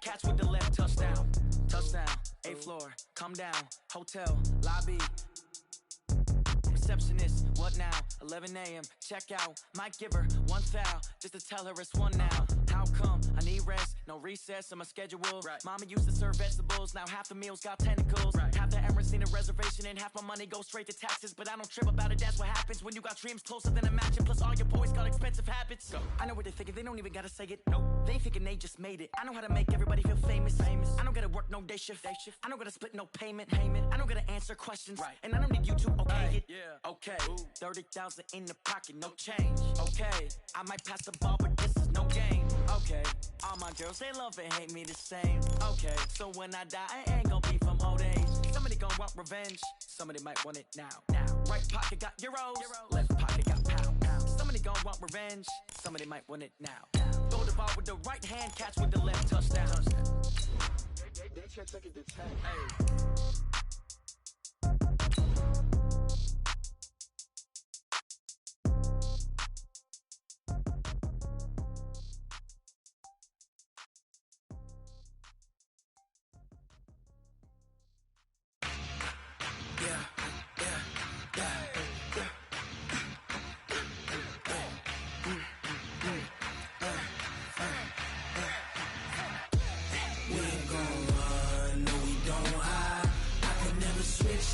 catch with the left. Touchdown, touchdown, 8th floor, come down, hotel, lobby. Receptionist, what now? 11 a.m. Check out. Might give her one foul just to tell her it's one now. How come? I need rest, no recess in my schedule. Right. Mama used to serve vegetables, now half the meals got tentacles. Right. Half the Emirates need a reservation and half my money goes straight to taxes. But I don't trip about it, that's what happens when you got dreams closer than a matching. Plus all your boys got expensive habits. Go. I know what they're thinking, they don't even gotta say it. Nope. They ain't thinking they just made it. I know how to make everybody feel famous. I don't gotta work no day shift. I don't gotta split no payment. I don't gotta answer questions. Right. And I don't need you to okay it. Yeah. Okay. 30,000 in the pocket, no change. Okay. I might pass the ball, but this is no game. Okay. All my girls, they love and hate me the same. Okay. So when I die, I ain't gonna be from old age. Somebody gonna want revenge. Somebody might want it now. Right pocket got euros. Left pocket got pounds. Somebody gonna want revenge. Somebody might want it now. Throw the ball with the right hand, catch with the left. Touchdown. They can't take it to 10. Hey.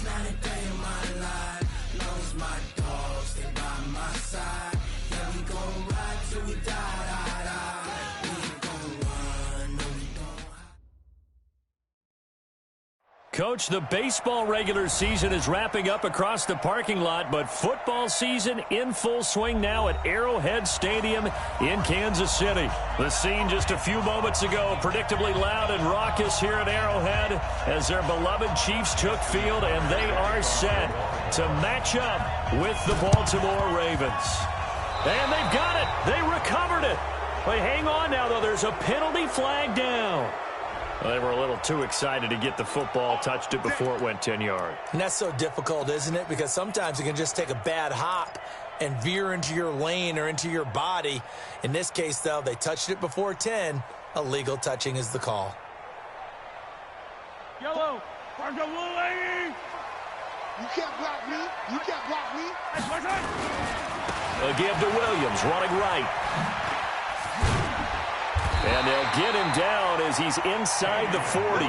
Not a day in my life, long as my dogs stay by my side. Yeah, we gon' ride till we die. We ain't gon' run, no we don't. Coach, the baseball regular season is wrapping up across the parking lot, but football season in full swing now at Arrowhead Stadium in Kansas City. The scene just a few moments ago, predictably loud and raucous here at Arrowhead as their beloved Chiefs took field, and they are set to match up with the Baltimore Ravens. And they've got it. They recovered it. But hang on now, though. There's a penalty flag down. Well, they were a little too excited to get the football, touched it before it went 10 yards. And that's so difficult, isn't it? Because sometimes you can just take a bad hop and veer into your lane or into your body. In this case, though, they touched it before 10. Illegal touching is the call. Yellow, Fargo lady. You can't block me. You can't block me. A give to Williams, running right. And they'll get him down as he's inside the 40.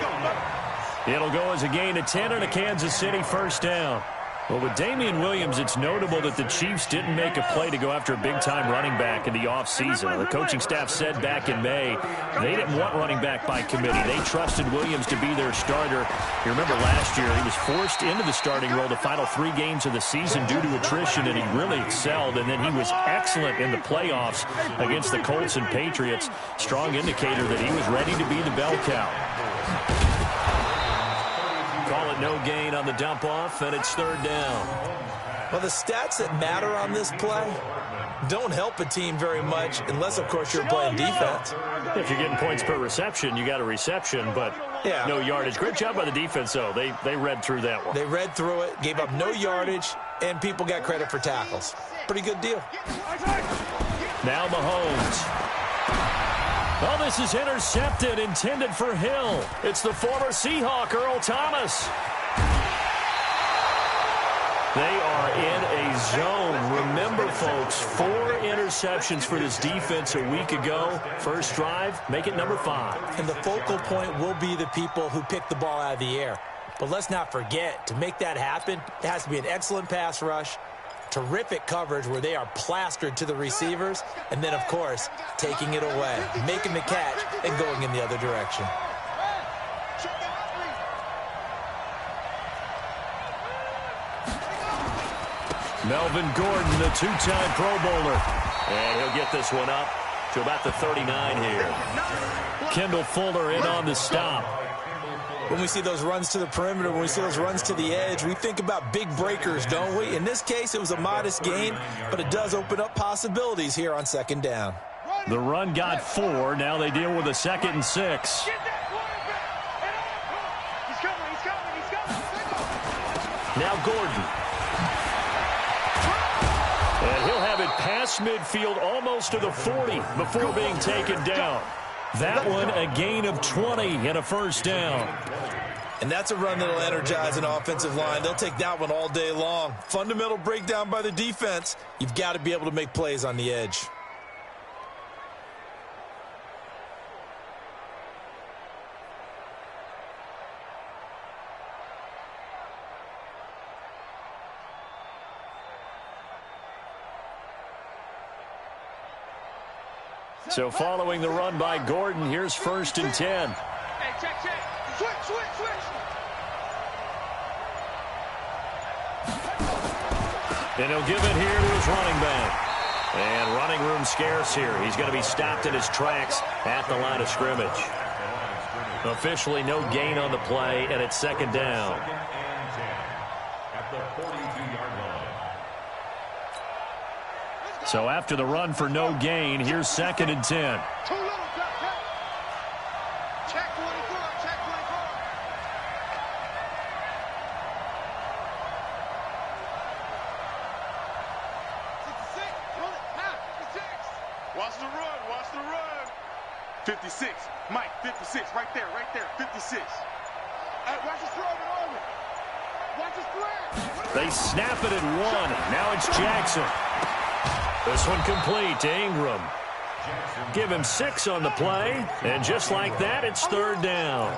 It'll go as a gain of 10 and a Kansas City first down. Well, with Damian Williams, it's notable that the Chiefs didn't make a play to go after a big-time running back in the offseason. The coaching staff said back in May they didn't want running back by committee. They trusted Williams to be their starter. You remember last year he was forced into the starting role the final 3 games of the season due to attrition, and he really excelled. And then he was excellent in the playoffs against the Colts and Patriots. Strong indicator that he was ready to be the bell cow. Call it no gain on the dump-off, and it's third down. Well, the stats that matter on this play don't help a team very much unless, of course, you're playing defense. If you're getting points per reception, you got a reception, but no yardage. Great job by the defense, though. They read through that one. They read through it, gave up no yardage, and people got credit for tackles. Pretty good deal. Now Mahomes. Oh, this is intercepted, intended for Hill. It's the former Seahawk, Earl Thomas. They are in a zone. Remember, folks, 4 interceptions for this defense a week ago. First drive, make it number 5. And the focal point will be the people who pick the ball out of the air. But let's not forget, to make that happen, it has to be an excellent pass rush, terrific coverage where they are plastered to the receivers, and then, of course, taking it away, making the catch, and going in the other direction. Melvin Gordon, the 2-time Pro Bowler. And he'll get this one up to about the 39 here. Kendall Fuller in on the stop. When we see those runs to the perimeter, when we see those runs to the edge, we think about big breakers, don't we? In this case, it was a modest gain, but it does open up possibilities here on second down. The run got 4. Now they deal with a 2nd and 6. Now Gordon. And he'll have it past midfield almost to the 40 before being taken down. That one a gain of 20 and a first down. And that's a run that'll energize an offensive line. They'll take that one all day long. Fundamental breakdown by the defense. You've got to be able to make plays on the edge. So following the run by Gordon, here's 1st and 10. Hey, check. Switch. And he'll give it here to his running back. And running room scarce here. He's going to be stopped in his tracks at the line of scrimmage. Officially no gain on the play, and it's 2nd down. So after the run for no gain, here's 2nd and 10. Too little, check 24, check 24. Watch the run. 56. Mike, 56. Right there. 56. Hey, watch the throw over. Watch the spread. They snap it at 1. Now it's Jackson. This one complete to Ingram. Give him 6 on the play, and just like that, it's 3rd down.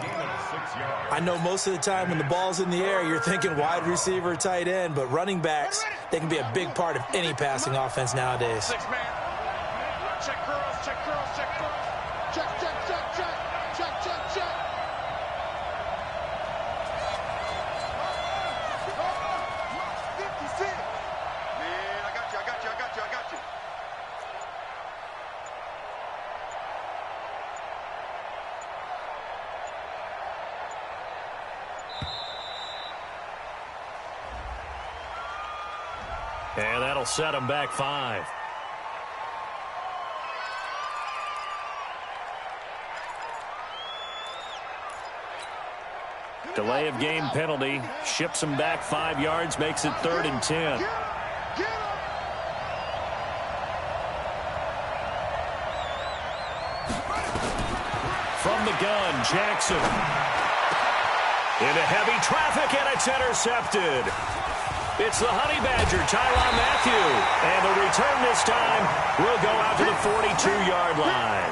I know most of the time when the ball's in the air, you're thinking wide receiver, tight end, but running backs, they can be a big part of any passing offense nowadays. 6 man. Check curls. Check. 56. Man, I got you. And that'll set him back 5. Delay of game penalty. Ships him back 5 yards, makes it 3rd and 10. From the gun, Jackson. Into heavy traffic, and it's intercepted. It's the Honey Badger, Tyrann Mathieu. And the return this time will go out to the 42-yard line.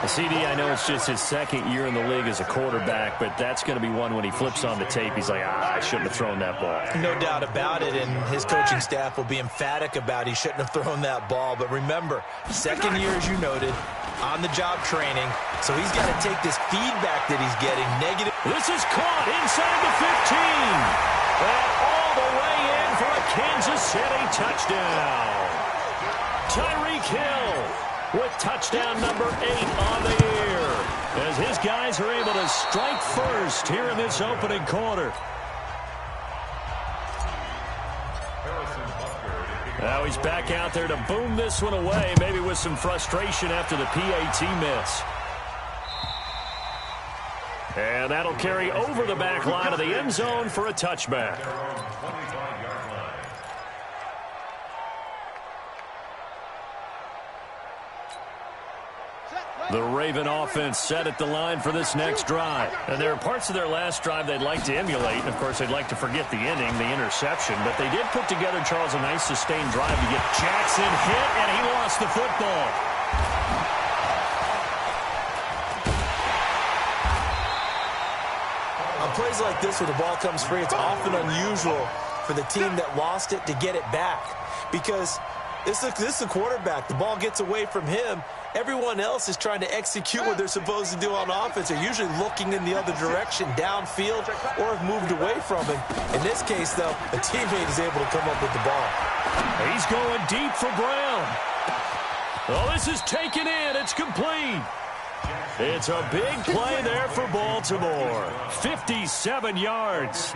CD, I know it's just his 2nd year in the league as a quarterback, but that's going to be one when he flips on the tape. He's like, I shouldn't have thrown that ball. No doubt about it, and his coaching staff will be emphatic about he shouldn't have thrown that ball. But remember, 2nd year, as you noted, on-the-job training, so he's got to take this feedback that he's getting negative. This is caught inside the 15. And all the way in for a Kansas City touchdown. Tyreek Hill with touchdown number 8 on the year, as his guys are able to strike first here in this opening quarter. Now he's back out there to boom this one away, maybe with some frustration after the PAT miss. And that'll carry over the back line of the end zone for a touchback. The Raven offense set at the line for this next drive. And there are parts of their last drive they'd like to emulate. And, of course, they'd like to forget the inning, the interception. But they did put together, Charles, a nice sustained drive to get Jackson hit, and he lost the football. On plays like this where the ball comes free, it's often unusual for the team that lost it to get it back. Because this is the quarterback. The ball gets away from him. Everyone else is trying to execute what they're supposed to do on offense. They're usually looking in the other direction, downfield, or have moved away from him. In this case, though, a teammate is able to come up with the ball. He's going deep for Brown. Oh, this is taken in. It's complete. It's a big play there for Baltimore. 57 yards.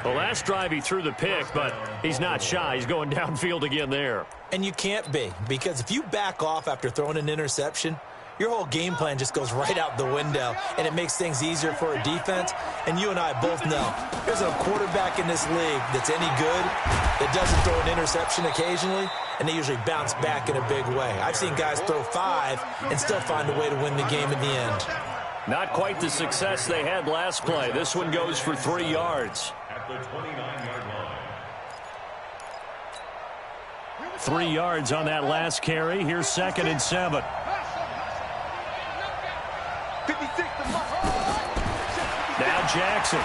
The last drive he threw the pick, but he's not shy. He's going downfield again there. And you can't be, because if you back off after throwing an interception, your whole game plan just goes right out the window, and it makes things easier for a defense. And you and I both know there's a quarterback in this league that's any good that doesn't throw an interception occasionally, and they usually bounce back in a big way. I've seen guys throw 5 and still find a way to win the game in the end. Not quite the success they had last play. This one goes for 3 yards. At the 29-yard line. 3 yards on that last carry. Here's 2nd and 7. 56 to Now Jackson.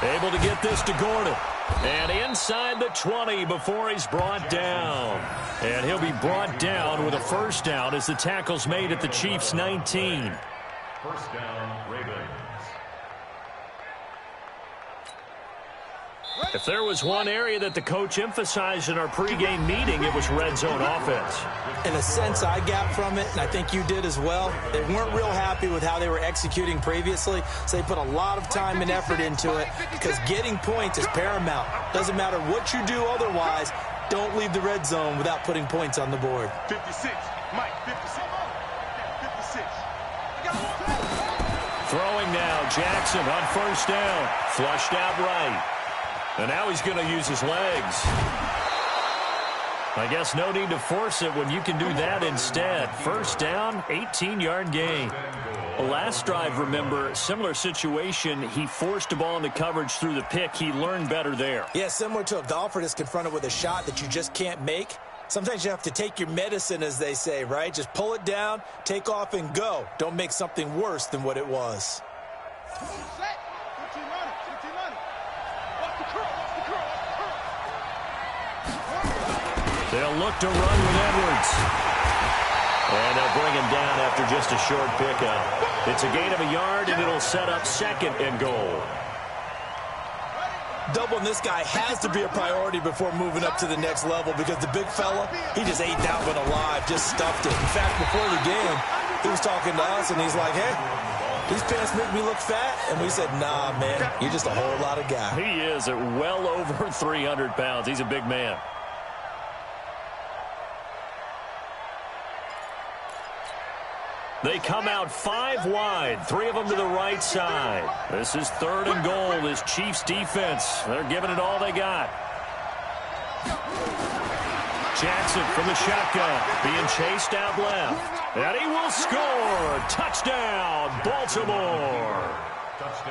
Able to get this to Gordon. And inside the 20 before he's brought down. And he'll be brought down with a first down as the tackle's made at the Chiefs' 19. First down, Ravens. If there was one area that the coach emphasized in our pregame meeting, it was red zone offense. In a sense, I got from it, and I think you did as well. They weren't real happy with how they were executing previously, so they put a lot of time and effort into it because getting points is paramount. Doesn't matter what you do otherwise, don't leave the red zone without putting points on the board. 56. Mike, 56. 56. Throwing now, Jackson on first down. Flushed out right. And now he's going to use his legs. I guess no need to force it when you can do that instead. First down, 18-yard gain. Last drive, remember, similar situation. He forced the ball into coverage through the pick. He learned better there. Yeah, similar to a golfer that's confronted with a shot that you just can't make. Sometimes you have to take your medicine, as they say, right? Just pull it down, take off, and go. Don't make something worse than what it was. They'll look to run with Edwards. And they'll bring him down after just a short pickup. It's a gain of a yard, and it'll set up 2nd and goal. Doubling this guy has to be a priority before moving up to the next level because the big fella, he just ate that one alive, just stuffed it. In fact, before the game, he was talking to us, and he's like, hey, these pants make me look fat. And we said, nah, man, you're just a whole lot of guy. He is at well over 300 pounds. He's a big man. They come out 5 wide, 3 of them to the right side. This is 3rd and goal. This Chiefs defense, they're giving it all they got. Jackson from the shotgun, being chased out left. And he will score. Touchdown, Baltimore.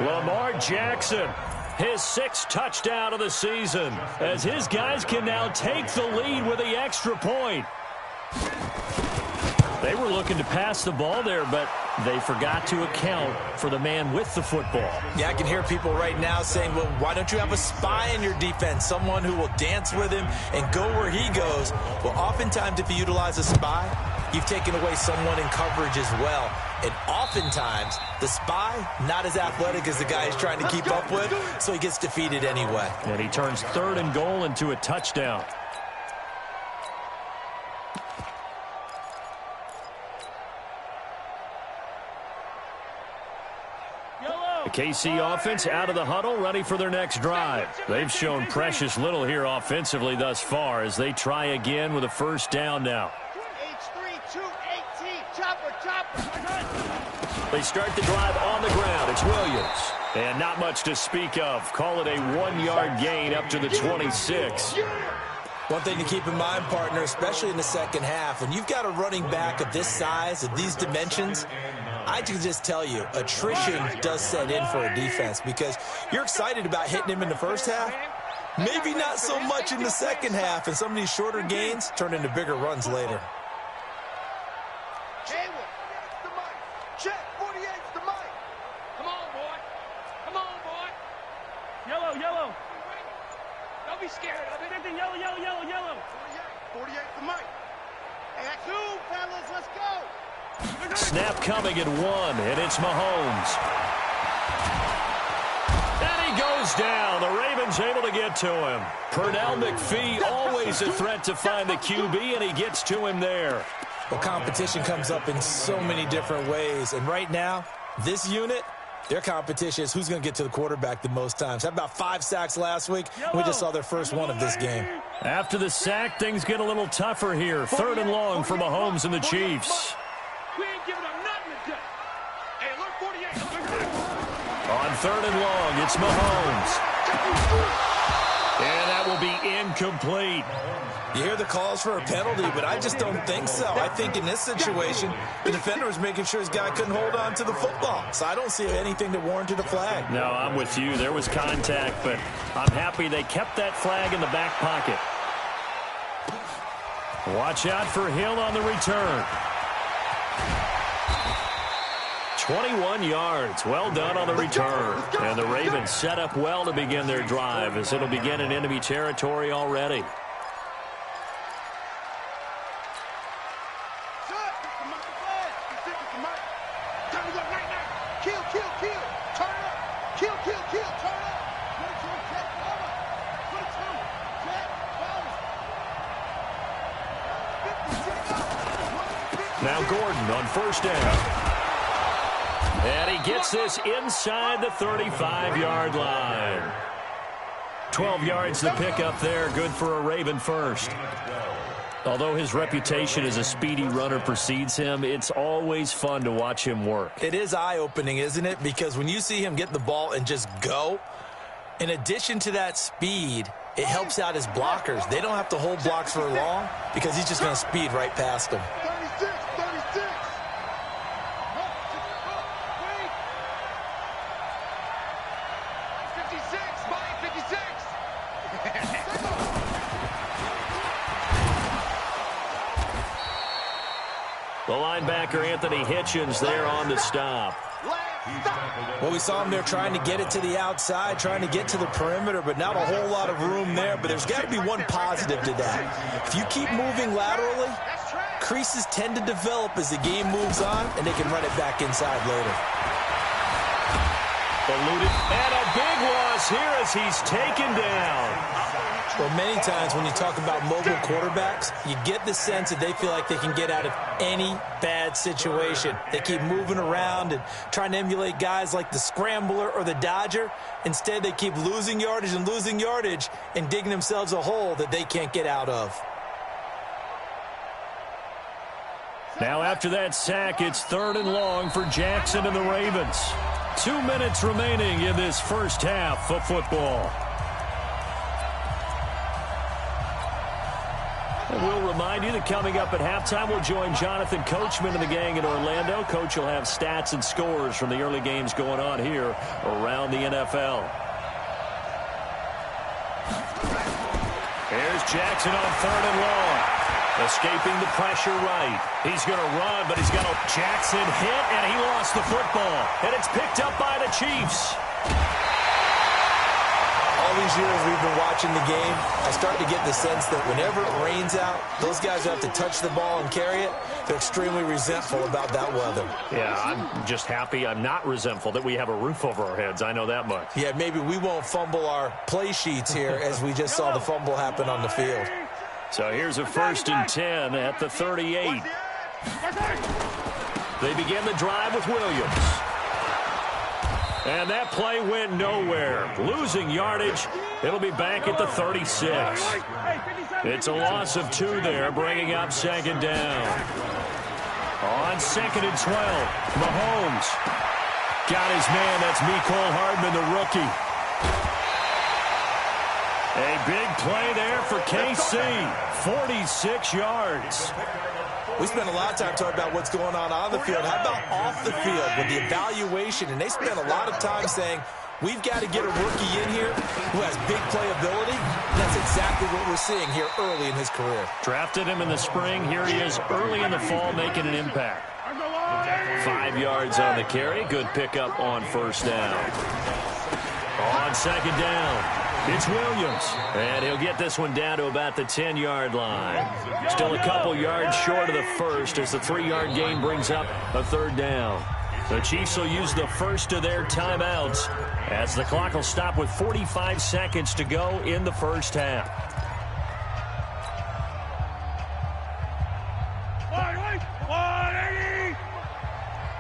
Lamar Jackson, his 6th touchdown of the season, as his guys can now take the lead with the extra point. They were looking to pass the ball there, but they forgot to account for the man with the football. Yeah, I can hear people right now saying, well, why don't you have a spy in your defense, someone who will dance with him and go where he goes? Well, oftentimes if you utilize a spy, you've taken away someone in coverage as well. And oftentimes, the spy, not as athletic as the guy he's trying to keep up with, so he gets defeated anyway. And he turns 3rd and goal into a touchdown. The KC offense out of the huddle, ready for their next drive. They've shown precious little here offensively thus far as they try again with a first down now. They start the drive on the ground. It's Williams. And not much to speak of. Call it a 1-yard gain up to the 26. One thing to keep in mind, partner, especially in the second half, when you've got a running back of this size, of these dimensions, I can just tell you, attrition does set in for a defense because you're excited about hitting him in the first half. Maybe not so much in the second half, and some of these shorter gains turn into bigger runs later. Check, 48's the mic. Come on, boy. Come on, boy. Yellow, yellow. Don't be scared of it. Yellow, yellow, yellow, yellow. 48's the mic. And 2, fellas, let's go. Snap coming at 1, and it's Mahomes. And he goes down. The Ravens able to get to him. Pernell McPhee, always a threat to find the QB, and he gets to him there. Well, competition comes up in so many different ways, and right now, this unit, their competition is who's going to get to the quarterback the most times. Had about 5 sacks last week. We just saw their first one of this game. After the sack, things get a little tougher here. 3rd and long for Mahomes and the Chiefs. On 3rd and long, it's Mahomes. And that will be incomplete. You hear the calls for a penalty, but I just don't think so. I think in this situation, the defender was making sure his guy couldn't hold on to the football. So I don't see anything that warranted a flag. No, I'm with you. There was contact, but I'm happy they kept that flag in the back pocket. Watch out for Hill on the return. 21 yards. Well done on the return. And the Ravens set up well to begin their drive as it'll begin in enemy territory already. Now Gordon on 1st down. And he gets this inside the 35-yard line. 12 yards to pick up there. Good for a Raven first. Although his reputation as a speedy runner precedes him, it's always fun to watch him work. It is eye-opening, isn't it? Because when you see him get the ball and just go, in addition to that speed, it helps out his blockers. They don't have to hold blocks for long because he's just going to speed right past them. 36. The linebacker, Anthony Hitchens, there on the stop. Well, we saw him there trying to get it to the outside, trying to get to the perimeter, but not a whole lot of room there. But there's got to be one positive to that. If you keep moving laterally, creases tend to develop as the game moves on, and they can run it back inside later. Eluded, and a big loss here as he's taken down. Well, many times when you talk about mobile quarterbacks, you get the sense that they feel like they can get out of any bad situation. They keep moving around and trying to emulate guys like the Scrambler or the Dodger. Instead, they keep losing yardage and digging themselves a hole that they can't get out of. Now after that sack, it's 3rd and long for Jackson and the Ravens. 2 minutes remaining in this first half of football. And we'll remind you that coming up at halftime, we'll join Jonathan Coachman and the gang in Orlando. Coach will have stats and scores from the early games going on here around the NFL. Here's Jackson on 3rd and long. Escaping the pressure right. He's going to run, but he's got a Jackson hit, and he lost the football. And it's picked up by the Chiefs. All these years we've been watching the game, I start to get the sense that whenever it rains out, those guys who have to touch the ball and carry it, they're extremely resentful about that weather. Yeah, I'm just happy I'm not resentful that we have a roof over our heads. I know that much. Yeah, maybe we won't fumble our play sheets here as we just saw the fumble happen on the field. So here's a 1st and 10 at the 38. They begin the drive with Williams. And that play went nowhere. Losing yardage. It'll be back at the 36. It's a loss of 2 there, bringing up 2nd down. On 2nd and 12, Mahomes got his man. That's Mecole Hardman, the rookie. A big play there for KC. 46 yards. We spent a lot of time talking about what's going on the field. How about off the field with the evaluation? And they spent a lot of time saying, we've got to get a rookie in here who has big playability. And that's exactly what we're seeing here early in his career. Drafted him in the spring. Here he is early in the fall making an impact. 5 yards on the carry. Good pickup on 1st down. On 2nd down, it's Williams. And he'll get this one down to about the 10-yard line. Still a couple yards short of the first as the 3-yard gain brings up a 3rd down. The Chiefs will use the first of their timeouts as the clock will stop with 45 seconds to go in the first half.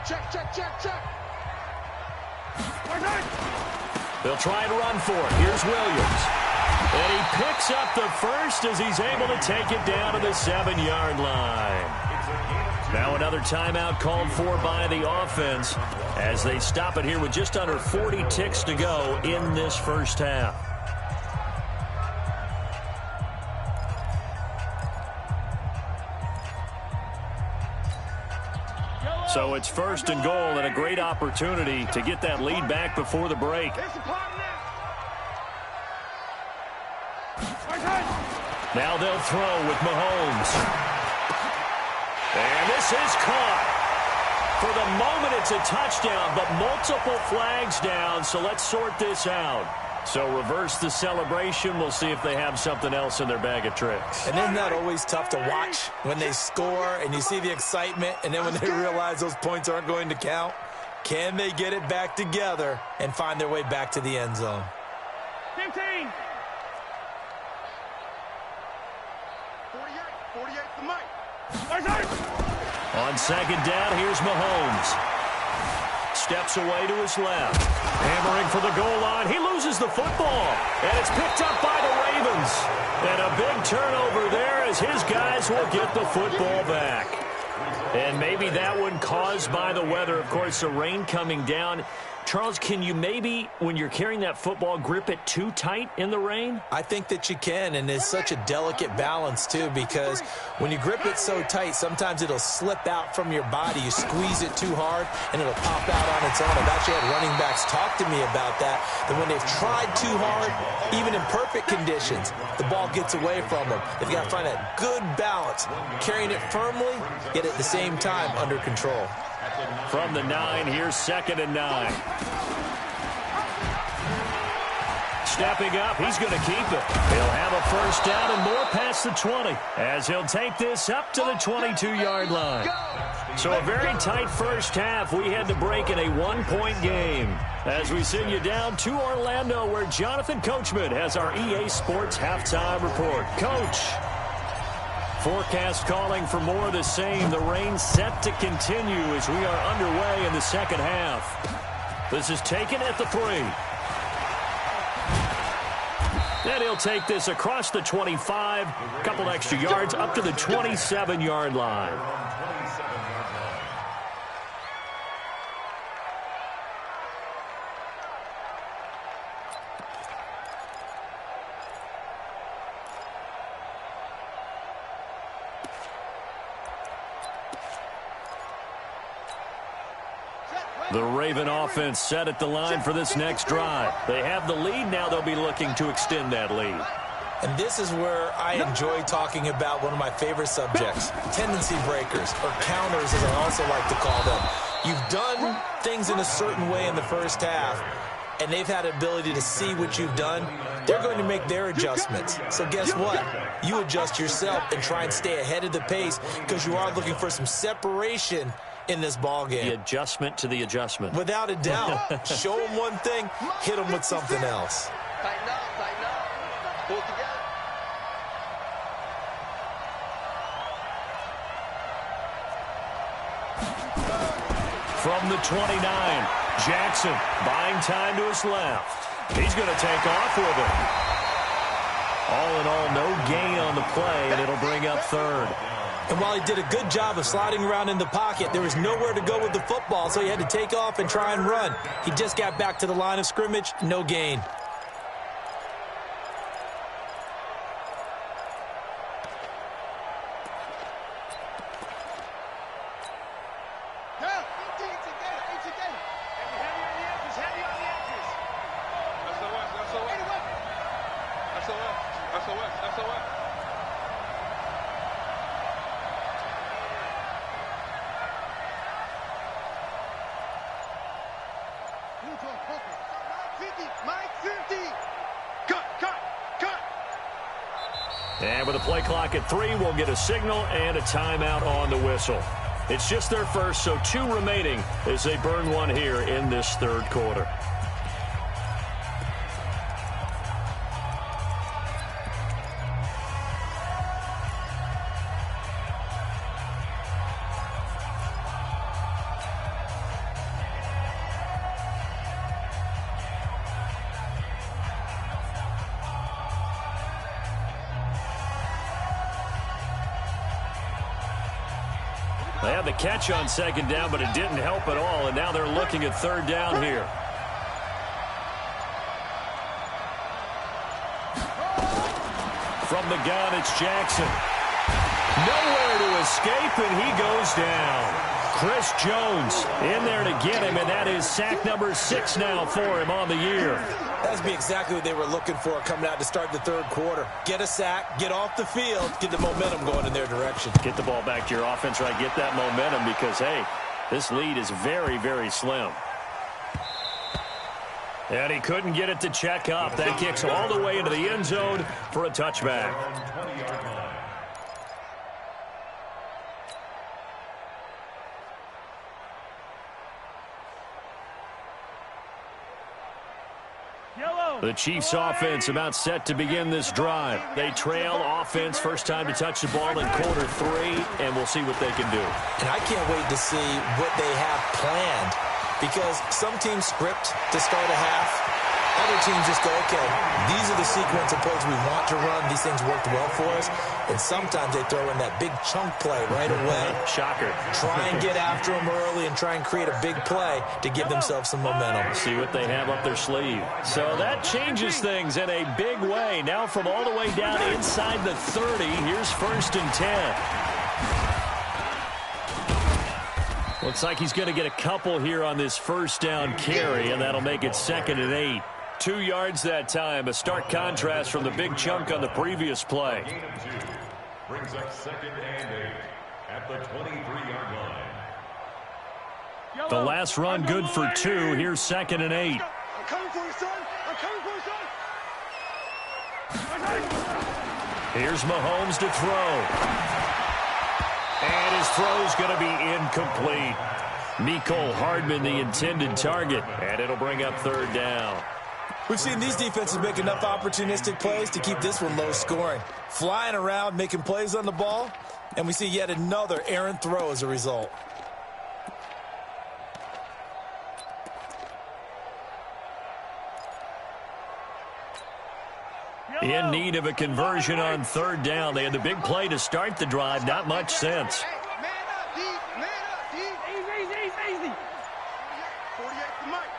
Check. They'll try and run for it. Here's Williams. And he picks up the first as he's able to take it down to the 7-yard line. Now another timeout called for by the offense as they stop it here with just under 40 ticks to go in this first half. So it's first and goal and a great opportunity to get that lead back before the break. Now they'll throw with Mahomes. And this is caught. For the moment, it's a touchdown, but multiple flags down, so let's sort this out. So reverse the celebration. We'll see if they have something else in their bag of tricks. And isn't that always tough to watch when they score and you see the excitement, and then when they realize those points aren't going to count? Can they get it back together and find their way back to the end zone? 15. 48 to Mike. On second down, here's Mahomes. Steps away to his left. Hammering for the goal line. He loses the football. And it's picked up by the Ravens. And a big turnover there as his guys will get the football back. And maybe that one caused by the weather. Of course, the rain coming down. Charles, can you maybe, when you're carrying that football, grip it too tight in the rain? I think that you can, and it's such a delicate balance, too, because when you grip it so tight, sometimes it'll slip out from your body. You squeeze it too hard, and it'll pop out on its own. I've actually had running backs talk to me about that when they've tried too hard, even in perfect conditions, the ball gets away from them. They've got to find that good balance, carrying it firmly, yet at the same time under control. From the 9, here's 2nd and 9. Stepping up, he's going to keep it. He'll have a first down and more past the 20 as he'll take this up to the 22-yard line. So a very tight first half. We had to break in a one-point game as we send you down to Orlando where Jonathan Coachman has our EA Sports halftime report. Coach. Forecast calling for more of the same. The rain set to continue as we are underway in the second half. This is taken at the 3. And he'll take this across the 25, a couple extra yards up to the 27-yard line. The Raven offense set at the line for this next drive. They have the lead. Now they'll be looking to extend that lead. And this is where I enjoy talking about one of my favorite subjects, tendency breakers, or counters as I also like to call them. You've done things in a certain way in the first half, and they've had the ability to see what you've done. They're going to make their adjustments. So guess what? You adjust yourself and try and stay ahead of the pace because you are looking for some separation in this ball game. The adjustment to the adjustment. Without a doubt. Show them one thing, hit them with something else. Tighten up, tighten up. Pull together. From the 29, Jackson buying time to his left. He's going to take off with it. All in all, no gain on the play, and it'll bring up 3rd. And while he did a good job of sliding around in the pocket, there was nowhere to go with the football, so he had to take off and try and run. He just got back to the line of scrimmage, no gain. And with a play clock at 3, we'll get a signal and a timeout on the whistle. It's just their first, so 2 remaining as they burn one here in this 3rd quarter. They had the catch on second down, but it didn't help at all, and now they're looking at third down here. From the gun, it's Jackson. Nowhere to escape, and he goes down. Chris Jones in there to get him, and that is sack number 6 now for him on the year. That's be exactly what they were looking for coming out to start the third quarter. Get a sack, get off the field, get the momentum going in their direction. Get the ball back to your offense, right? Get that momentum because, hey, this lead is very, very slim. And he couldn't get it to check up. That kicks all the way into the end zone for a touchback. The Chiefs offense about set to begin this drive. They trail offense, first time to touch the ball in quarter 3, and we'll see what they can do. And I can't wait to see what they have planned, because some teams script to start a half. Other teams just go, okay, these are the sequence of plays we want to run. These things worked well for us. And sometimes they throw in that big chunk play right away. Shocker. Try and get after them early and try and create a big play to give themselves some momentum. See what they have up their sleeve. So that changes things in a big way. Now from all the way down inside the 30, here's 1st and 10. Looks like he's going to get a couple here on this first down carry, and that'll make it 2nd and 8. 2 yards that time, a stark contrast from the big chunk on the previous play. Brings up 2nd and 8 at the 23-yard line. The last run good for 2. Here's 2nd and 8. I'm coming for you, son. I'm coming for you, son. Here's Mahomes to throw. And his throw's going to be incomplete. Mecole Hardman, the intended target, and it'll bring up 3rd down. We've seen these defenses make enough opportunistic plays to keep this one low scoring. Flying around, making plays on the ball, and we see yet another errant throw as a result. In need of a conversion on 3rd down. They had the big play to start the drive. Not much sense. Man up, D. Man up, D. Easy. 48 to Mike.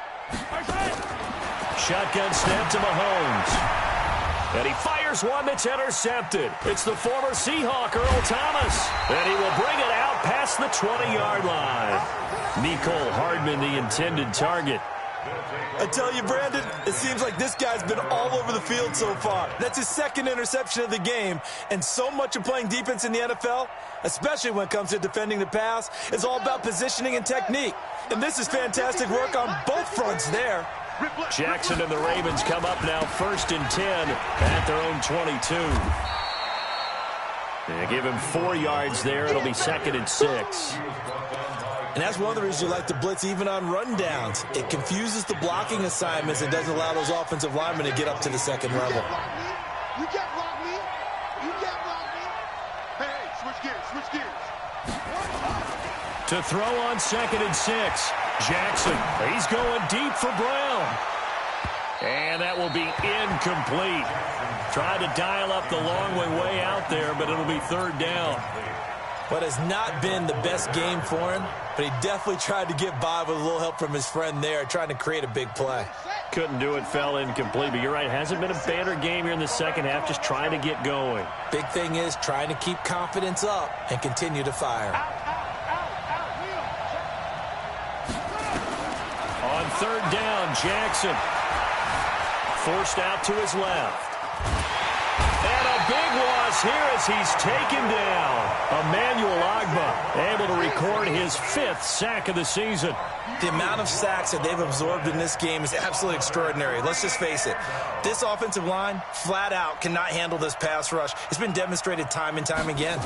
Shotgun snap to Mahomes. And he fires one that's intercepted. It's the former Seahawk, Earl Thomas. And he will bring it out past the 20-yard line. Mecole Hardman, the intended target. I tell you, Brandon, it seems like this guy's been all over the field so far. That's his 2nd interception of the game, and so much of playing defense in the NFL, especially when it comes to defending the pass, is all about positioning and technique. And this is fantastic work on both fronts there. Jackson and the Ravens come up now 1st and 10 at their own 22. They give him 4 yards there. It'll be 2nd and 6. And that's one of the reasons you like to blitz even on rundowns. It confuses the blocking assignments and doesn't allow those offensive linemen to get up to the 2nd level. You can't block me. You can't block me. Hey, switch gears. To throw on 2nd and 6. Jackson, he's going deep for Brown. And that will be incomplete. Tried to dial up the long way out there, but it'll be 3rd down. What has not been the best game for him, but he definitely tried to get by with a little help from his friend there, trying to create a big play. Couldn't do it, fell incomplete, but you're right, hasn't been a better game here in the 2nd half, just trying to get going. Big thing is trying to keep confidence up and continue to fire. On 3rd down, Jackson forced out to his left. And a big loss here as he's taken down. Emmanuel Ogbah able to record his 5th sack of the season. The amount of sacks that they've absorbed in this game is absolutely extraordinary. Let's just face it. This offensive line, flat out, cannot handle this pass rush. It's been demonstrated time and time again.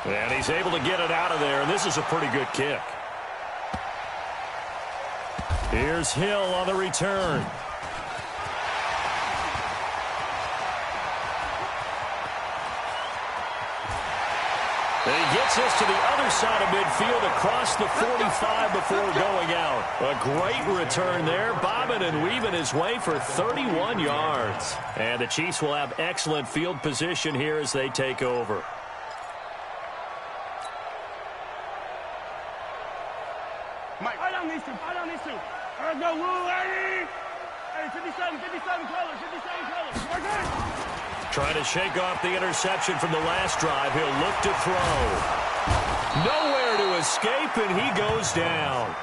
And he's able to get it out of there, and this is a pretty good kick. Here's Hill on the return. And he gets us to the other side of midfield across the 45 before going out. A great return there, bobbing and weaving his way for 31 yards. And the Chiefs will have excellent field position here as they take over. down these two. Fire down these two. All right, go, Woo, Eddie. Hey, 57 colors, 57 colors. Okay. Trying to shake off the interception from the last drive. He'll look to throw. Nowhere to escape, and he goes down.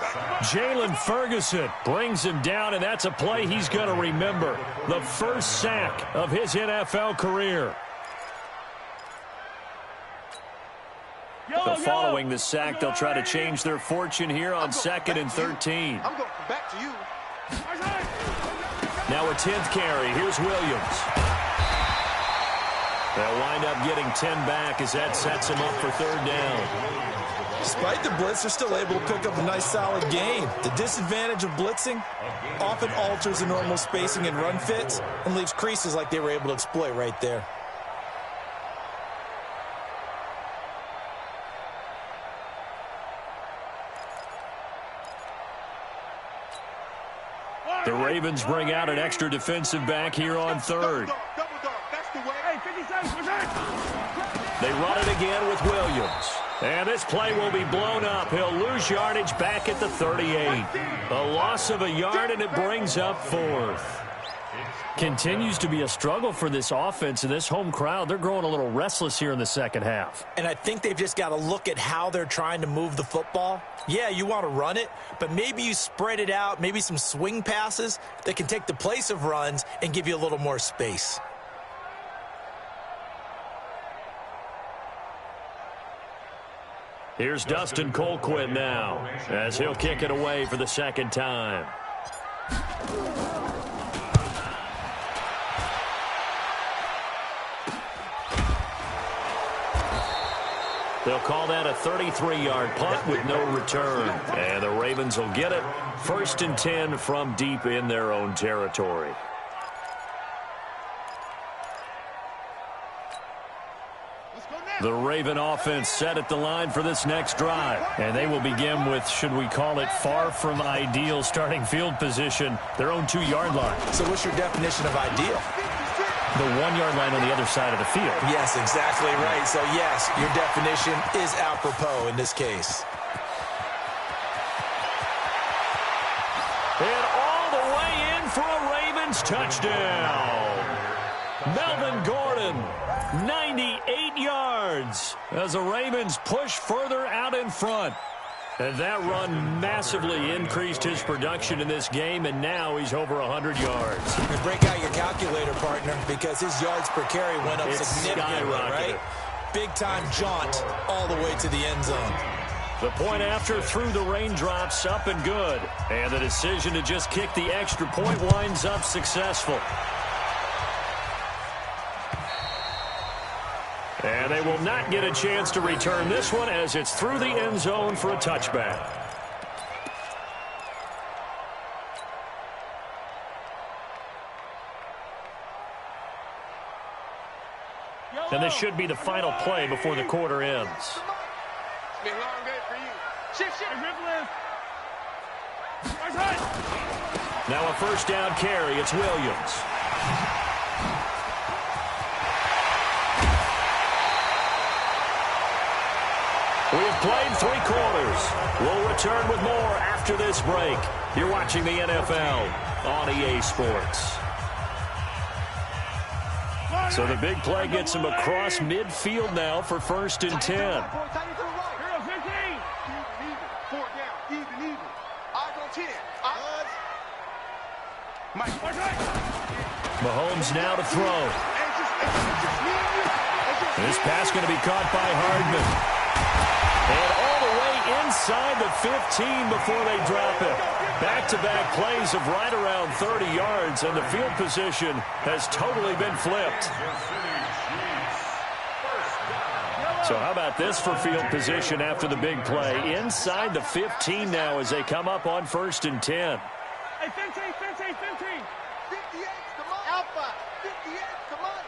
Jalen Ferguson brings him down, and that's a play he's going to remember. The first sack of his NFL career. So following the sack, they'll try to change their fortune here on 2nd and 13. I'm going back to you. Now a 10th carry. Here's Williams. They'll wind up getting 10 back as that sets him up for 3rd down. Despite the blitz, they're still able to pick up a nice, solid gain. The disadvantage of blitzing often alters the normal spacing and run fits and leaves creases like they were able to exploit right there. The Ravens bring out an extra defensive back here on 3rd. They run it again with Williams. And this play will be blown up. He'll lose yardage back at the 38. A loss of a yard, and it brings up 4th. Continues to be a struggle for this offense and this home crowd. They're growing a little restless here in the second half. And I think they've just got to look at how they're trying to move the football. Yeah, you want to run it, but maybe you spread it out, maybe some swing passes that can take the place of runs and give you a little more space. Here's Dustin Colquitt now as he'll kick it away for the 2nd time. They'll call that a 33-yard punt with no return. And the Ravens will get it. 1st and 10 from deep in their own territory. The Raven offense set at the line for this next drive. And they will begin with, should we call it, far from ideal starting field position, their own 2-yard line. So what's your definition of ideal? The 1-yard line on the other side of the field. Yes, exactly right. So, yes, your definition is apropos in this case. And all the way in for a Ravens touchdown. Melvin Gordon, 98 yards as the Ravens push further out in front. And that run massively increased his production in this game, and now he's over 100 yards. And break out your calculator, partner, because his yards per carry went up significantly, right? Big-time jaunt all the way to the end zone. The point after through the raindrops, up and good. And the decision to just kick the extra point winds up successful. And they will not get a chance to return this one as it's through the end zone for a touchback. And this should be the final play before the quarter ends. It's been a long day for you. Shift. Now a 1st down carry. It's Williams. We have played 3 quarters. We'll return with more after this break. You're watching the NFL on EA Sports. So the big play gets him across midfield now for 1st and 10. Mahomes now to throw. This pass going to be caught by Hardman. And all the way inside the 15 before they drop it. Back-to-back plays of right around 30 yards, and the field position has totally been flipped. So how about this for field position after the big play? Inside the 15 now as they come up on 1st and 10. Hey, 15. 58, come on. Alpha, 58, come on.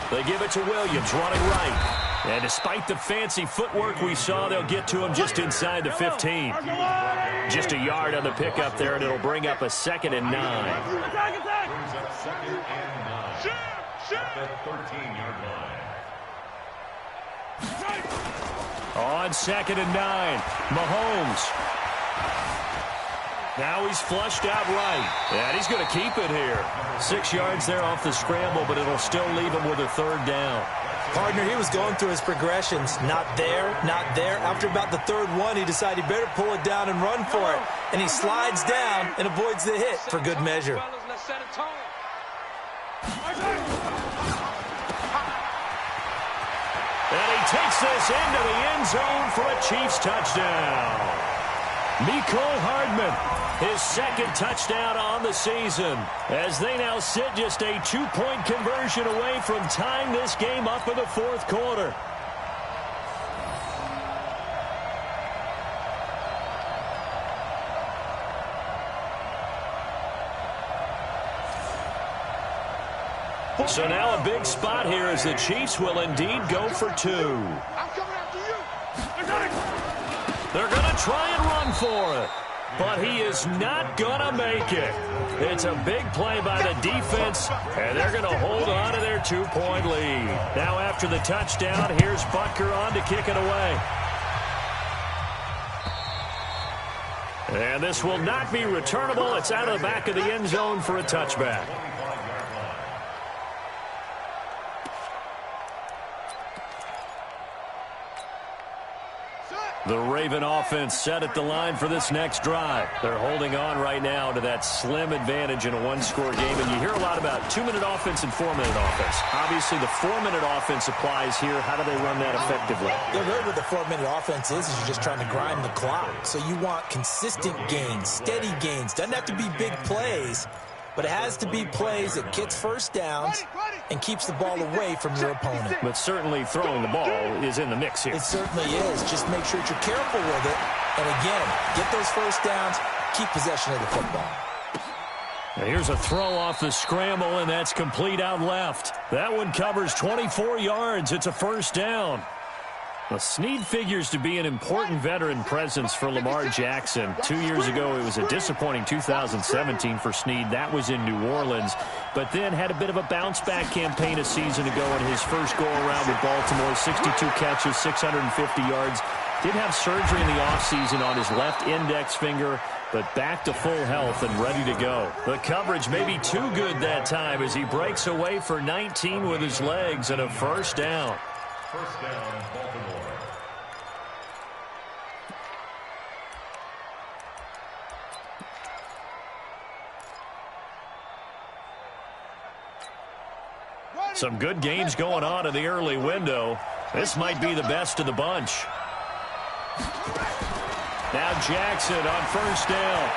They give it to Williams, running right. And despite the fancy footwork we saw, they'll get to him just inside the 15. Just a yard on the pickup there, and it'll bring up a 2nd and 9. Attack. Brings up 2nd and 9 at the 13-yard line. On 2nd and 9, Mahomes. Now he's flushed out right. And he's going to keep it here. 6 yards there off the scramble, but it'll still leave him with a 3rd down. Partner, he was going through his progressions. Not there, not there. After about the 3rd one, he decided he better pull it down and run for it. And he slides down and avoids the hit for good measure. And he takes this into the end zone for a Chiefs touchdown. Mecole Hardman, his 2nd touchdown on the season, as they now sit just a 2-point conversion away from tying this game up in the 4th quarter. So now a big spot here as the Chiefs will indeed go for 2. I'm coming after you. They're going to try and run for it, but he is not going to make it. It's a big play by the defense, and they're going to hold on to their 2-point lead. Now after the touchdown, here's Butker on to kick it away. And this will not be returnable. It's out of the back of the end zone for a touchback. The Raven offense set at the line for this next drive. They're holding on right now to that slim advantage in a 1-score game. And you hear a lot about 2-minute offense and 4-minute offense. Obviously, the 4-minute offense applies here. How do they run that effectively? Yeah, really what the 4-minute offense is you're just trying to grind the clock. So you want consistent gains, steady gains. Doesn't have to be big plays, but it has to be plays that gets first downs and keeps the ball away from your opponent. But certainly throwing the ball is in the mix here. It certainly is. Just make sure that you're careful with it. And again, get those first downs, keep possession of the football. Now here's a throw off the scramble, and that's complete out left. That one covers 24 yards. It's a 1st down. Well, Snead figures to be an important veteran presence for Lamar Jackson. 2 years ago, it was a disappointing 2017 for Snead. That was in New Orleans, but then had a bit of a bounce-back campaign a season ago in his first go-around with Baltimore. 62 catches, 650 yards. Did have surgery in the offseason on his left index finger, but back to full health and ready to go. The coverage may be too good that time as he breaks away for 19 with his legs and a 1st down. 1st down, Baltimore. Some good games going on in the early window. This might be the best of the bunch. Now Jackson on 1st down.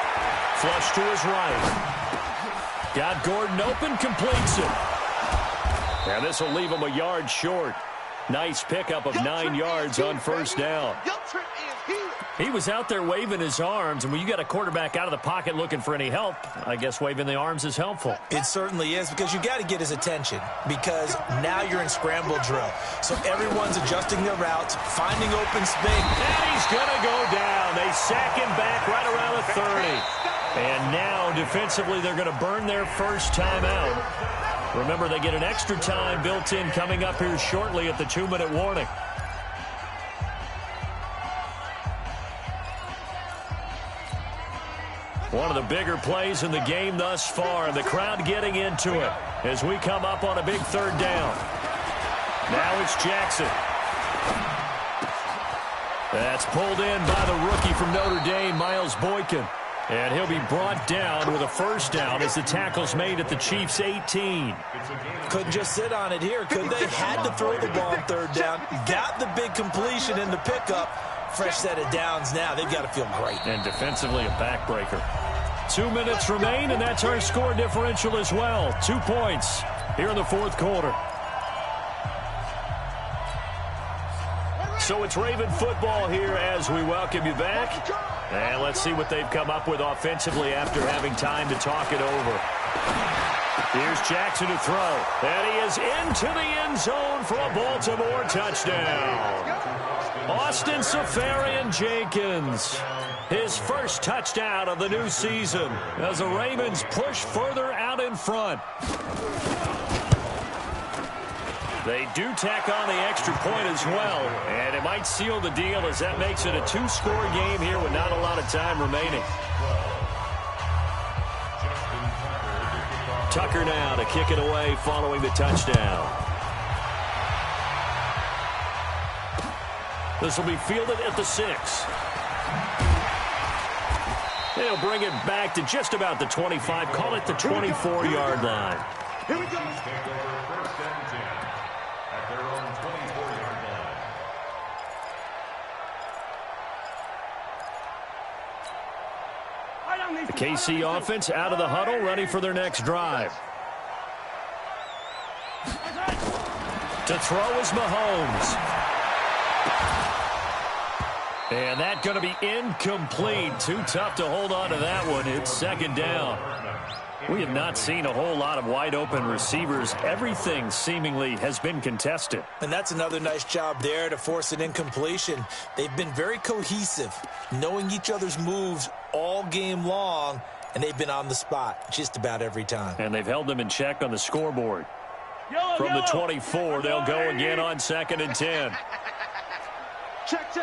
Flush to his right. Got Gordon open, completes it. And this will leave him a yard short. Nice pickup of 9 yards on 1st down. He was out there waving his arms, and when you got a quarterback out of the pocket looking for any help, I guess waving the arms is helpful. It certainly is, because you got to get his attention, because now you're in scramble drill. So everyone's adjusting their routes, finding open space. And he's going to go down. They sack him back right around the 30. And now, defensively, they're going to burn their first timeout. Remember, they get an extra time built in coming up here shortly at the 2-minute warning. One of the bigger plays in the game thus far. The crowd getting into it as we come up on a big 3rd down. Now it's Jackson. That's pulled in by the rookie from Notre Dame, Miles Boykin. And he'll be brought down with a 1st down as the tackle's made at the Chiefs' 18. Couldn't just sit on it here, could they? Had to throw the ball on 3rd down. Got the big completion in the pickup. Fresh set of downs now. They've got to feel great. And defensively, a backbreaker. 2 minutes remain, and that's our score differential as well. 2 points here in the 4th quarter. So it's Raven football here as we welcome you back. And let's see what they've come up with offensively after having time to talk it over. Here's Jackson to throw. And he is into the end zone for a Baltimore touchdown. Austin Seferian-Jenkins, his first touchdown of the new season as the Ravens push further out in front. They do tack on the extra point as well, and it might seal the deal as that makes it a two-score game here with not a lot of time remaining. Tucker now to kick it away following the touchdown. This will be fielded at the 6. They'll bring it back to just about the 25, call it the 24-yard line. Here we go. Take over first and 10 at their own 24-yard line. The KC offense out of the huddle, ready for their next drive. To throw is Mahomes. And that's going to be incomplete. Too tough to hold on to that one. It's second down. We have not seen a whole lot of wide-open receivers. Everything seemingly has been contested. And that's another nice job there to force an incompletion. They've been very cohesive, knowing each other's moves all game long, and they've been on the spot just about every time. And they've held them in check on the scoreboard. From the 24, they'll go again on 2nd and 10. Check.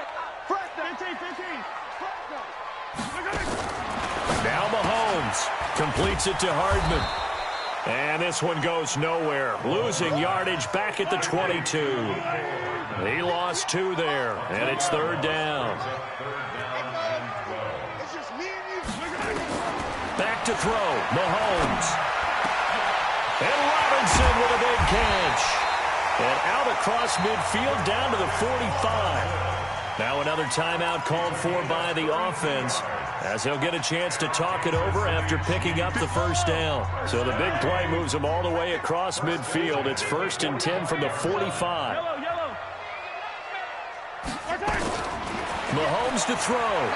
Now Mahomes completes it to Hardman. And this one goes nowhere. Losing yardage back at the 22. He lost 2 there, and it's third down. Back to throw. Mahomes. And Robinson with a big catch. And out across midfield down to the 45. Now another timeout called for by the offense as they'll get a chance to talk it over after picking up the first down. So the big play moves them all the way across midfield. It's 1st and 10 from the 45. Mahomes to throw.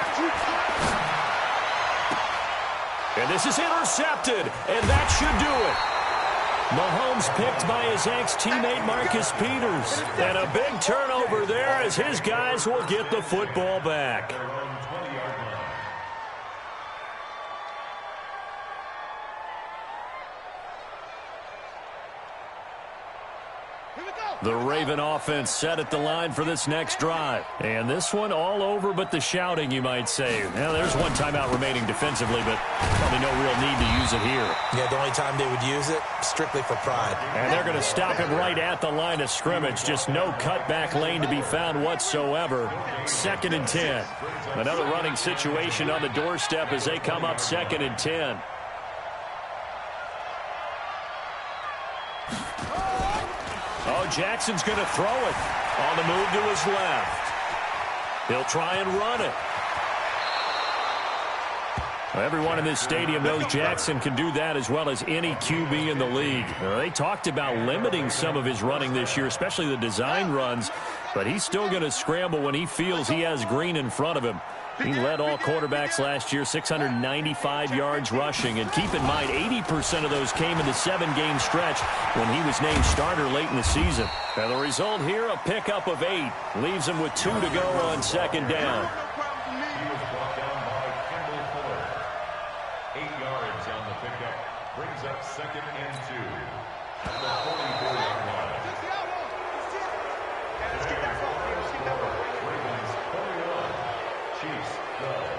And this is intercepted, and that should do it. Mahomes picked by his ex-teammate Marcus Peters. And a big turnover there as his guys will get the football back. The Raven offense set at the line for this next drive. And this one all over but the shouting, you might say. Now, there's one timeout remaining defensively, but probably no real need to use it here. Yeah, the only time they would use it, strictly for pride. And they're going to stop him right at the line of scrimmage. Just no cutback lane to be found whatsoever. 2nd and 10. Another running situation on the doorstep as they come up 2nd and 10. Oh, Jackson's going to throw it on the move to his left. He'll try and run it. Well, everyone in this stadium knows Jackson can do that as well as any QB in the league. They talked about limiting some of his running this year, especially the design runs, but he's still going to scramble when he feels he has green in front of him. He led all quarterbacks last year, 695 yards rushing. And keep in mind, 80% of those came in the 7-game stretch when he was named starter late in the season. And the result here, a pickup of 8. Leaves him with 2 to go on 2nd down. He was brought down by Kendall Fuller. 8 yards on the pickup. Brings up 2nd and 2. At the 44-yard line. Ravens 41. Chiefs 12.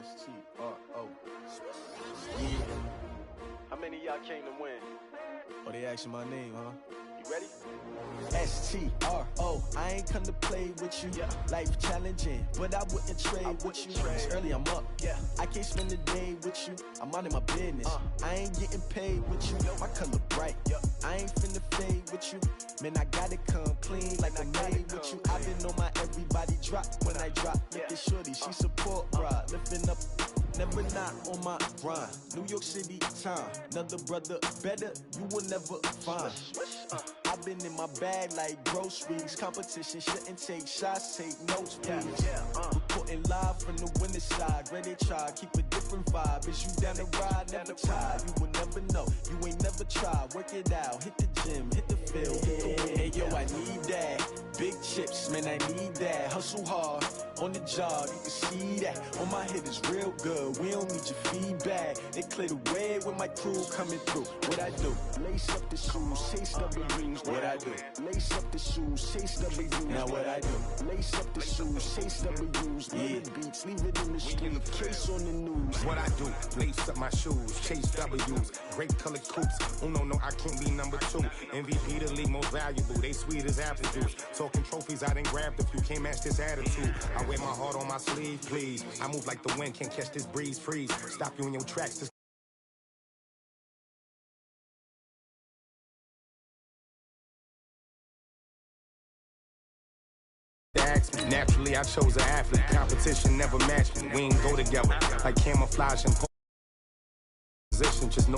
S-T-R-O. Yeah. How many of y'all came to win? Oh, they asking my name, huh? You ready? S-T-R-O. I ain't come to play with you. Life challenging, but I wouldn't trade with you. It's early, I'm up. I can't spend the day with you. I'm out of my business. I ain't getting paid with you. My color bright. I ain't finna fade with you. Man, I gotta come clean like I made with you. I been on my everybody drop when I drop. Look at shorty, she support ride. Lifting up, never not on my grind. New York City time, another brother better you will never find. I've been in my bag like groceries. Competition shouldn't take shots, take notes, please. Reporting live from the winning side. Ready to try, keep a different vibe. Is you down the ride, never tired. You will never know, you ain't never tried. Work it out, hit the gym, hit the field, hit the win. Hey yo, I need that. Big chips, man, I need that. Hustle hard, on the job, you can see that. On my head is real good, we don't need your feedback. They clear the way with my crew coming through. What I do? Lace up the shoes, chase W's. What I do? Lace up the shoes, chase W's. Now what I do? Lace up the shoes, chase W's. Yeah, beats, leave it in the street, case on the news. What I do? Lace up my shoes, chase W's. Great colored coops. Oh no, I can't be number 2. MVP the league most valuable. They sweet as apple juice. Talking trophies, I done grabbed a few. Can't match this attitude. I wear my heart on my sleeve, please. I move like the wind, can't catch this breeze. Freeze. Stop you in your tracks. Naturally, I chose an athlete. Competition never matched me. We ain't go together like camouflage and position. Just know.